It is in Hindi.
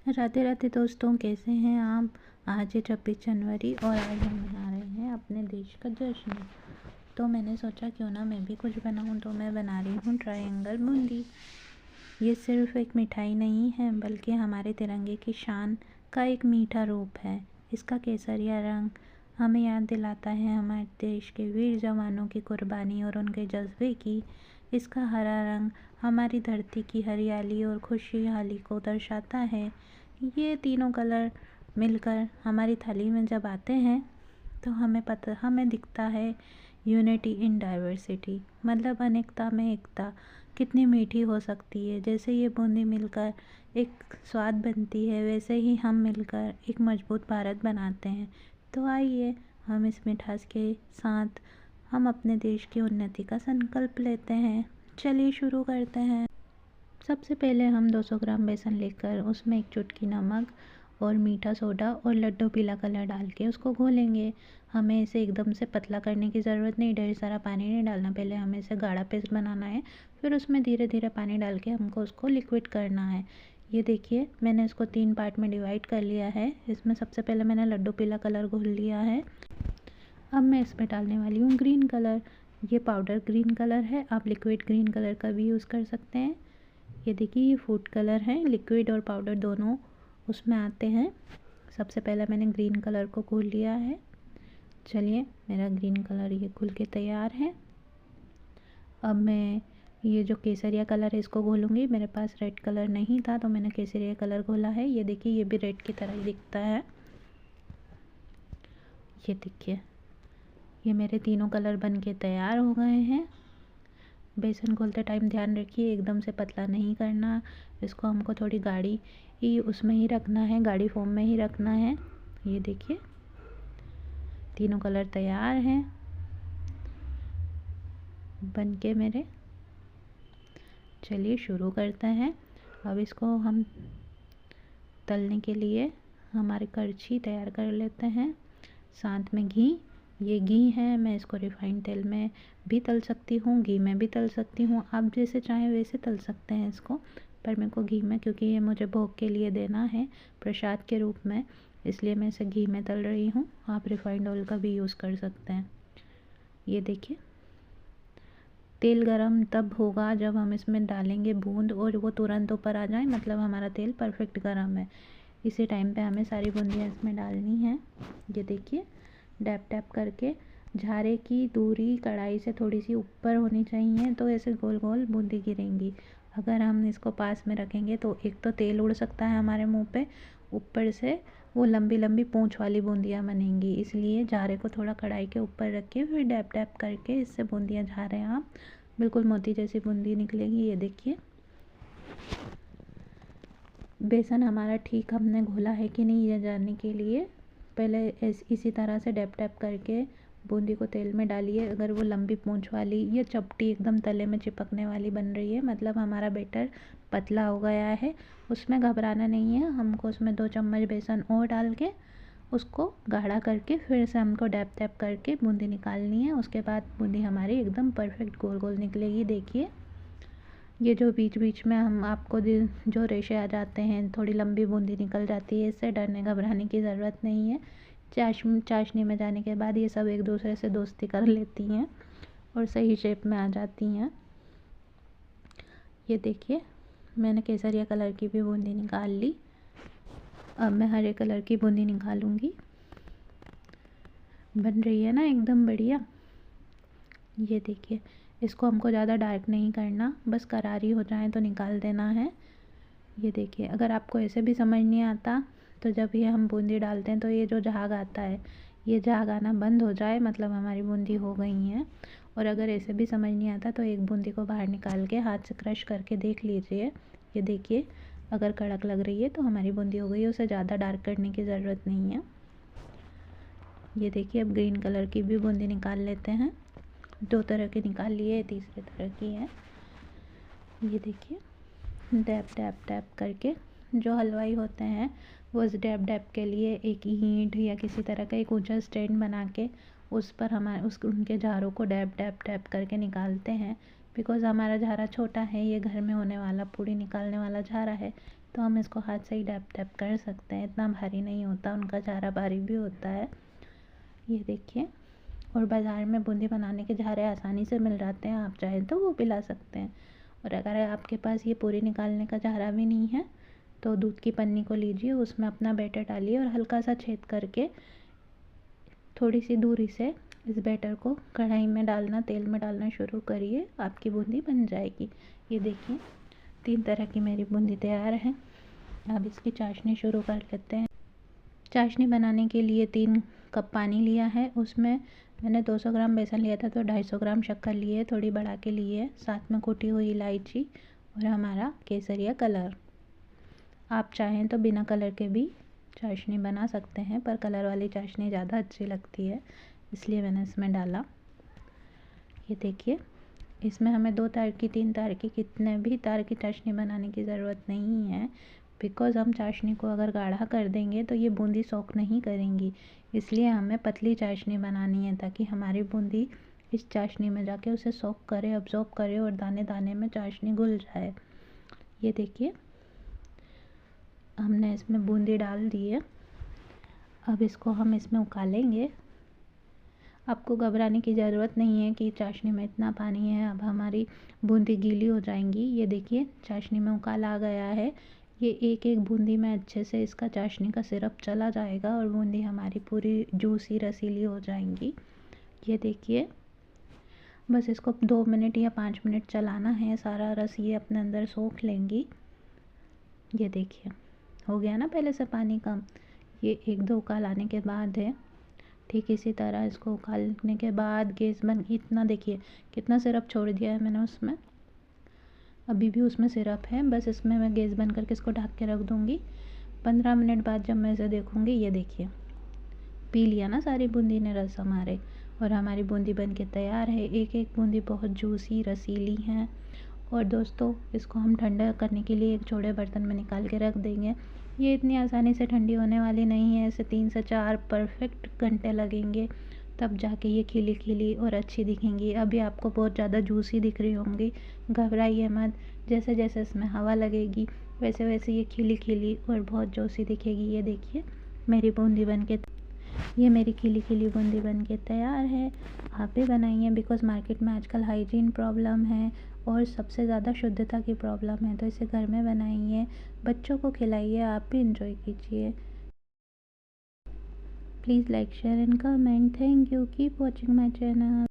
राधे राधे दोस्तों, कैसे हैं आप। आज है 26 जनवरी और आज हम मना रहे हैं अपने देश का जश्न। तो मैंने सोचा क्यों ना मैं भी कुछ बनाऊं, तो मैं बना रही हूँ ट्रायंगल बूंदी। ये सिर्फ एक मिठाई नहीं है, बल्कि हमारे तिरंगे की शान का एक मीठा रूप है। इसका केसरिया रंग हमें याद दिलाता है हमारे देश के वीर जवानों की कुर्बानी और उनके जज्बे की। इसका हरा रंग हमारी धरती की हरियाली और खुशहाली को दर्शाता है। ये तीनों कलर मिलकर हमारी थाली में जब आते हैं तो हमें दिखता है यूनिटी इन डाइवर्सिटी, मतलब अनेकता में एकता कितनी मीठी हो सकती है। जैसे ये बूंदी मिलकर एक स्वाद बनती है, वैसे ही हम मिलकर एक मजबूत भारत बनाते हैं। तो आइए हम इस मिठास के साथ हम अपने देश की उन्नति का संकल्प लेते हैं। चलिए शुरू करते हैं। सबसे पहले हम 200 ग्राम बेसन लेकर उसमें एक चुटकी नमक और मीठा सोडा और लड्डू पीला कलर डाल के उसको घोलेंगे। हमें इसे एकदम से पतला करने की ज़रूरत नहीं, ढेर सारा पानी नहीं डालना। पहले हमें इसे गाढ़ा पेस्ट बनाना है, फिर उसमें धीरे धीरे पानी डाल के हमको उसको लिक्विड करना है। ये देखिए, मैंने इसको 3 पार्ट में डिवाइड कर लिया है। इसमें सबसे पहले मैंने लड्डू पीला कलर घोल लिया है। अब मैं इसमें डालने वाली हूँ ग्रीन कलर। ये पाउडर ग्रीन कलर है, आप लिक्विड ग्रीन कलर का भी यूज़ कर सकते हैं। ये देखिए, ये फूड कलर है, लिक्विड और पाउडर दोनों उसमें आते हैं। सबसे पहले मैंने ग्रीन कलर को घोल लिया है। चलिए, मेरा ग्रीन कलर ये घुल के तैयार है। अब मैं ये जो केसरिया कलर है इसको घोलूँगी। मेरे पास रेड कलर नहीं था तो मैंने केसरिया कलर घोला है। ये देखिए, ये भी रेड की तरह ही दिखता है। ये देखिए, ये मेरे तीनों कलर बन के तैयार हो गए हैं। बेसन घोलते टाइम ध्यान रखिए एकदम से पतला नहीं करना, इसको हमको थोड़ी गाढ़ी ही उसमें ही रखना है, गाढ़ी फॉर्म में ही रखना है। ये देखिए, तीनों कलर तैयार हैं बन के मेरे। चलिए शुरू करते हैं। अब इसको हम तलने के लिए हमारी करछी तैयार कर लेते हैं, साथ में घी। ये घी है, मैं इसको रिफाइंड तेल में भी तल सकती हूँ, घी में भी तल सकती हूँ। आप जैसे चाहें वैसे तल सकते हैं इसको, पर मेरे को घी में, क्योंकि ये मुझे भोग के लिए देना है प्रसाद के रूप में, इसलिए मैं इसे घी में तल रही हूँ। आप रिफाइंड ऑयल का भी यूज़ कर सकते हैं। ये देखिए, तेल गरम तब होगा जब हम इसमें डालेंगे बूंद और वो तुरंत ऊपर आ जाए, मतलब हमारा तेल परफेक्ट गरम है। इसी टाइम पे हमें सारी बूंदियाँ इसमें डालनी है। ये देखिए, डैप डैप करके झारे की दूरी कढ़ाई से थोड़ी सी ऊपर होनी चाहिए, तो ऐसे गोल गोल बूंदी गिरेंगी। अगर हम इसको पास में रखेंगे तो एक तो तेल उड़ सकता है हमारे मुंह पे, ऊपर से वो लंबी लंबी पूंछ वाली बूंदियाँ बनेंगी। इसलिए झारे को थोड़ा कढ़ाई के ऊपर रख के फिर डैप डैप करके इससे बूंदियाँ झारें आप, बिल्कुल मोती जैसी बूंदी निकलेगी। ये देखिए, बेसन हमारा ठीक हमने घोला है कि नहीं ये जानने के लिए पहले इसी तरह से डैप डैप करके बूंदी को तेल में डालिए। अगर वो लंबी पूंछ वाली या चपटी एकदम तले में चिपकने वाली बन रही है, मतलब हमारा बैटर पतला हो गया है, उसमें घबराना नहीं है। हमको उसमें 2 चम्मच बेसन और डाल के उसको गाढ़ा करके फिर से हमको डैप डैप करके बूंदी निकालनी है। उसके बाद बूंदी हमारी एकदम परफेक्ट गोल गोल निकलेगी। देखिए, ये जो बीच बीच में हम आपको जो रेशे आ जाते हैं, थोड़ी लंबी बूंदी निकल जाती है, इससे डरने घबराने की ज़रूरत नहीं है। चाशनी में जाने के बाद ये सब एक दूसरे से दोस्ती कर लेती हैं और सही शेप में आ जाती हैं। ये देखिए, मैंने केसरिया कलर की भी बूंदी निकाल ली। अब मैं हरे कलर की बूंदी निकालूंगी। बन रही है ना एकदम बढ़िया। ये देखिए, इसको हमको ज़्यादा डार्क नहीं करना, बस करारी हो जाए तो निकाल देना है। ये देखिए, अगर आपको ऐसे भी समझ नहीं आता तो जब ये हम बूंदी डालते हैं तो ये जो झाग आता है, ये झाग आना बंद हो जाए, मतलब हमारी बूंदी हो गई है। और अगर ऐसे भी समझ नहीं आता तो एक बूंदी को बाहर निकाल के हाथ से क्रश करके देख लीजिए। ये देखिए, अगर कड़क लग रही है तो हमारी बूंदी हो गई है, उसे ज़्यादा डार्क करने की ज़रूरत नहीं है। ये देखिए, अब ग्रीन कलर की भी बूंदी निकाल लेते हैं। 2 तरह की निकाल लिए, तीसरे तरह की है। ये देखिए, डैप डैप डैप करके, जो हलवाई होते हैं वो इस डैप डैप के लिए एक ईंट या किसी तरह का एक ऊंचा स्टैंड बना के उस पर उनके झारों को डैप डैप डैप करके निकालते हैं। बिकॉज़ हमारा झारा छोटा है, ये घर में होने वाला पूड़ी निकालने वाला झारा है, तो हम इसको हाथ से ही डैप डैप कर सकते हैं, इतना भारी नहीं होता, उनका झारा भारी भी होता है। ये देखिए, और बाज़ार में बूंदी बनाने के झारे आसानी से मिल जाते हैं, आप चाहें तो वो भी ला सकते हैं। और अगर आपके पास ये पूरी निकालने का झारा भी नहीं है तो दूध की पन्नी को लीजिए, उसमें अपना बैटर डालिए और हल्का सा छेद करके थोड़ी सी दूरी से इस बैटर को कढ़ाई में डालना, तेल में डालना शुरू करिए, आपकी बूंदी बन जाएगी। ये देखिए 3 तरह की मेरी बूंदी तैयार है। अब इसकी चाशनी शुरू कर लेते हैं। चाशनी बनाने के लिए 3 कप पानी लिया है, उसमें मैंने 200 ग्राम बेसन लिया था तो 250 ग्राम शक्कर लिए, थोड़ी बढ़ा के लिए, साथ में कुटी हुई इलायची और हमारा केसरिया कलर। आप चाहें तो बिना कलर के भी चाशनी बना सकते हैं, पर कलर वाली चाशनी ज़्यादा अच्छी लगती है, इसलिए मैंने इसमें डाला। ये देखिए, इसमें हमें 2 तार की, 3 तार की, कितने भी तार की चाशनी बनाने की ज़रूरत नहीं है, बिकॉज़ हम चाशनी को अगर गाढ़ा कर देंगे तो ये बूंदी सोक नहीं करेंगी। इसलिए हमें पतली चाशनी बनानी है ताकि हमारी बूंदी इस चाशनी में जाके उसे सोक करे, अब्ज़ॉर्ब करे और दाने दाने में चाशनी घुल जाए। ये देखिए, हमने इसमें बूंदी डाल दी है। अब इसको हम इसमें उकालेंगे। आपको घबराने की ज़रूरत नहीं है कि चाशनी में इतना पानी है, अब हमारी बूंदी गीली हो जाएंगी। ये देखिए, चाशनी में उकाल आ गया है। ये एक एक बूंदी में अच्छे से इसका चाशनी का सिरप चला जाएगा और बूंदी हमारी पूरी जूसी रसीली हो जाएंगी। ये देखिए, बस इसको 2 मिनट या 5 मिनट चलाना है, सारा रस ये अपने अंदर सोख लेंगी। ये देखिए, हो गया ना पहले से पानी कम। ये 1-2 उकाल आने के बाद है। ठीक इसी तरह इसको उकालने के बाद गैस बंद, इतना देखिए कितना सिरप छोड़ दिया है मैंने उसमें, अभी भी उसमें सिरप है। बस इसमें मैं गैस बंद करके इसको ढक के रख दूँगी। 15 मिनट बाद जब मैं इसे देखूँगी, ये देखिए पी लिया ना सारी बूंदी ने रस हमारे, और हमारी बूंदी बन के तैयार है। एक एक बूंदी बहुत जूसी रसीली हैं। और दोस्तों, इसको हम ठंडा करने के लिए एक छोटे बर्तन में निकाल के रख देंगे। ये इतनी आसानी से ठंडी होने वाली नहीं है, इसे 3 से 4 परफेक्ट घंटे लगेंगे, तब जाके ये खिली खिली और अच्छी दिखेंगी। अभी आपको बहुत ज़्यादा जूसी दिख रही होंगी, घबराइए मत। जैसे जैसे इसमें हवा लगेगी वैसे वैसे ये खिली खिली और बहुत जूसी दिखेगी। ये देखिए, मेरी बूंदी बन के, ये मेरी खिली खिली बूंदी बन के तैयार है। आप भी बनाइए, बिकॉज़ मार्केट में आजकल हाइजीन प्रॉब्लम है और सबसे ज़्यादा शुद्धता की प्रॉब्लम है, तो इसे घर में बनाइए, बच्चों को खिलाइए, आप भी इंजॉय कीजिए। Please like, share and comment. Thank you, keep watching my channel.